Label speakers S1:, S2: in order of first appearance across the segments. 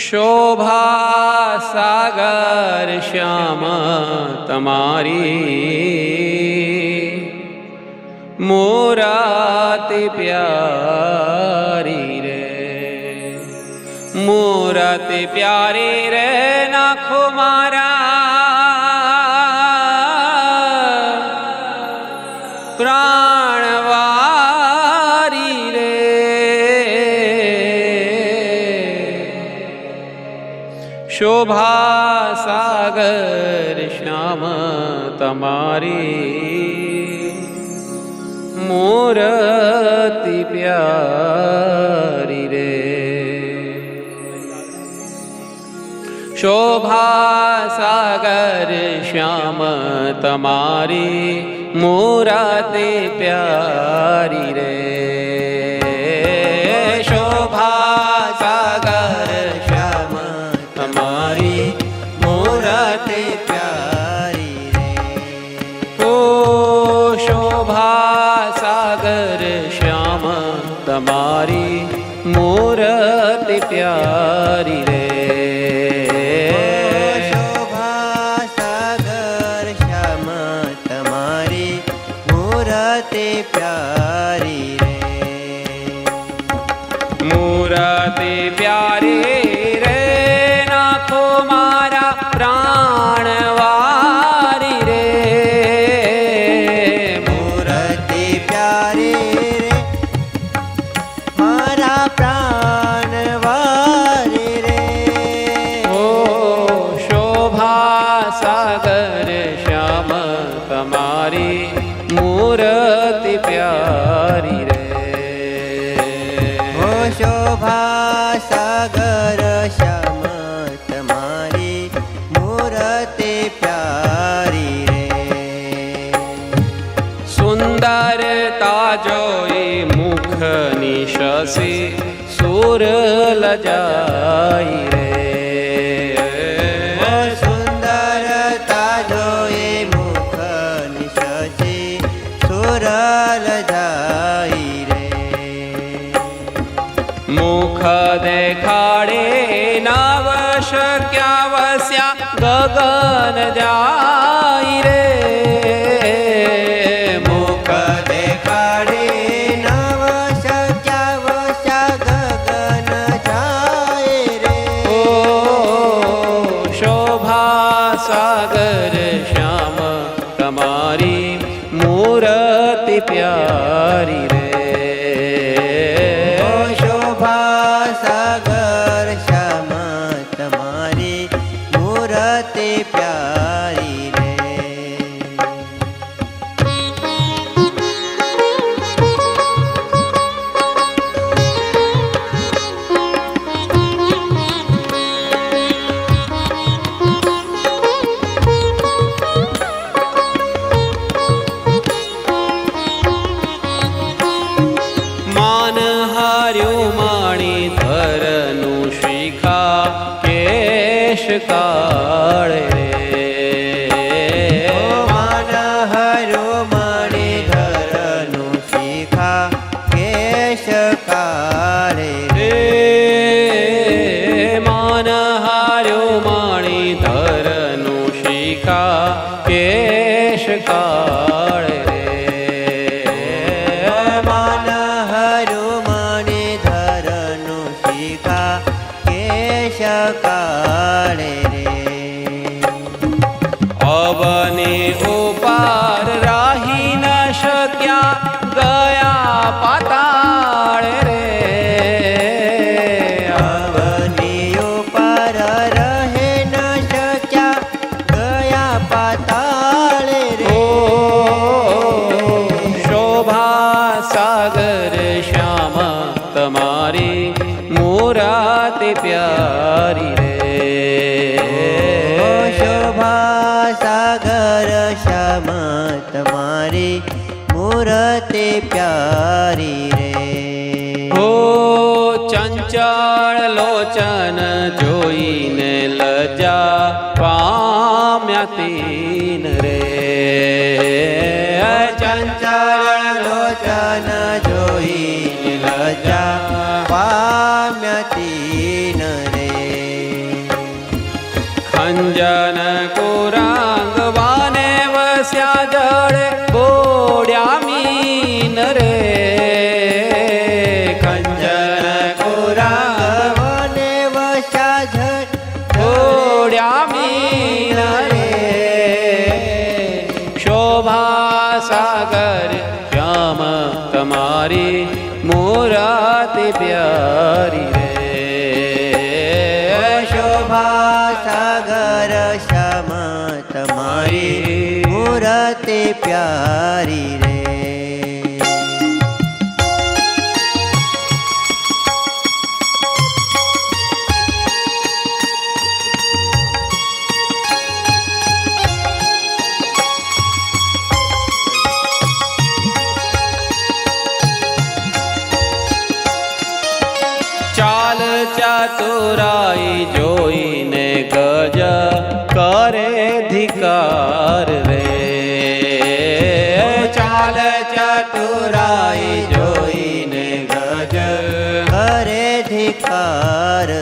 S1: શોભા સાગર શ્યામ તમારી મૂરતિ પ્યારી રે, મૂરતિ પ્યારી રે નાખો મારા પ્રાણવારી રે. શોભા સાગર શ્યામ તમારી મૂરતિ પ્યારી રે. શોભા સાગર શ્યામ તમારી મૂરતિ પ્યારી રે. શોભા સાગર શ્યામ તમારી મૂરતિ પ્યારી રે. ઓ શોભા સાગર શ્યામ તમારી મૂરતિ પ્યારી રે.
S2: શોભા સાગર શ્યામ તમારી મૂરતિ પ્યારી રે.
S1: મૂરતિ પ્યારી રે નાખો મારા પ્રાણવારી રે.
S2: મૂરતિ પ્યારી રે મારા પ્રાણવારી રે.
S1: ઓ શોભા સાગર શ્યામ તમારી મૂરતિ પ્યારી રે.
S2: ઓ શોભા સાગર શ્યામ તમારી મૂરતિ પ્યારી રે.
S1: સુંદરતા જોઈ મુખની શશી સુર લજાઈ રે.
S2: ઓ સુંદરતા જોઈ મુખની શશી સુરલ જાય રે.
S1: મુખ દેખાડે નવ શક્યા વસ્યા ગગન જાય રે.
S2: મુખ દેખાડે નવ શક્યા વસ્યા ગગન જાય રે.
S1: ઓ શોભા સાગર શ્યામ તમારી મૂરતિ પ્યારી રે.
S2: ઓ શોભા સાગર શ્યામ તમારી મૂરતિ પ્યારી રે.
S1: માન હાર્યું માણી ધરનું શિખા કેશ કાળ રે.
S2: ઓ માન હરો મણિધરનું શિખા કેશ કાળે રે.
S1: માન હાર્યું માણી ધરનું શિખા કેશ કાળ રે.
S2: માન હરો મણિધરનું શિખા કેશ કાળે રે.
S1: અવની ઉપર રાહી ન શક્યા ગયા પાતાળ રે.
S2: અવની ઉપર રહે ન શક્યા ગયા પાતાળ રે.
S1: ઓ શોભા સાગર શ્યામ તમારી મૂરતિ પ્યારી રે.
S2: ઓ શોભા સાગર શ્યામ તમારી મૂરતિ પ્યારી રે.
S1: હો ચંચળ લોચન જોઈને લજા પામ્યા તીન રે.
S2: ચંચળ લોચન જોઈ લજા પામ્યતી ન રે.
S1: ખંજન કુરાંગ વાને વસ્યા જળે બોડ્યા મીન રે ખંજન કુરાંગ
S2: વને વસ્યા જળ
S1: બોડ્યા મીન રે શોભા સાગર શ્યામ તમારી મૂરતિ પ્યારી રે
S2: શોભા સાગર શ્યામ તમારી મૂરતિ પ્યારી રે
S1: ચાલ ચાતુરાઈ જોઈને ગજ કરે ધિકાર રે ચાલ ચાતુરાઈ જોઈને ગજ
S2: કરે ધિકાર રે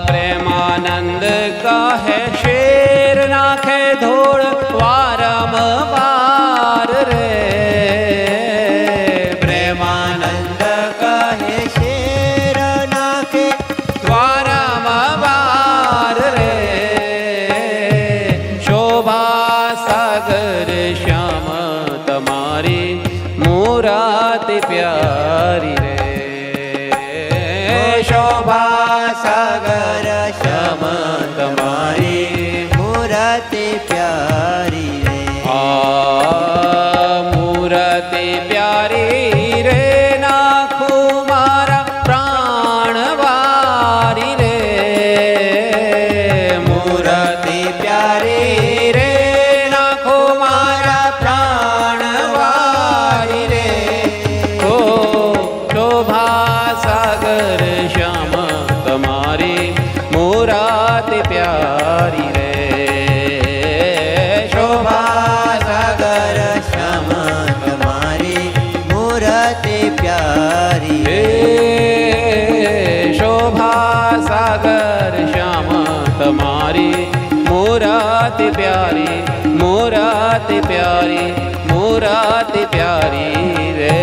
S1: પ્રેમાનંદ કહે શેર નાખે ધોળ વારંવાર રે પ્રેમાનંદ
S2: કહે શેર નાખે
S1: વારંવાર રે શોભા સાગર શ્યામ તમારી મૂરતિ પ્યારી રે શોભા સાગર શ્યામ તમારી
S2: મૂરતિ પ્યારી રે
S1: મૂરતિ પ્યારી રે નાખું મારા પ્રાણ વારી રે મૂરતિ પ્યારી રે નાખું મારા પ્રાણ વારી રે ઓ શોભા સાગર શ્યામ તમારી મૂરતિ પ્યારી રે શોભા સાગર શ્યામ
S2: તમારી મૂરતિ પ્યારી
S1: હે શોભા સાગર શ્યામ તમારી મૂરતિ પ્યારી મૂરતિ પ્યારી મૂરતિ પ્યારી રે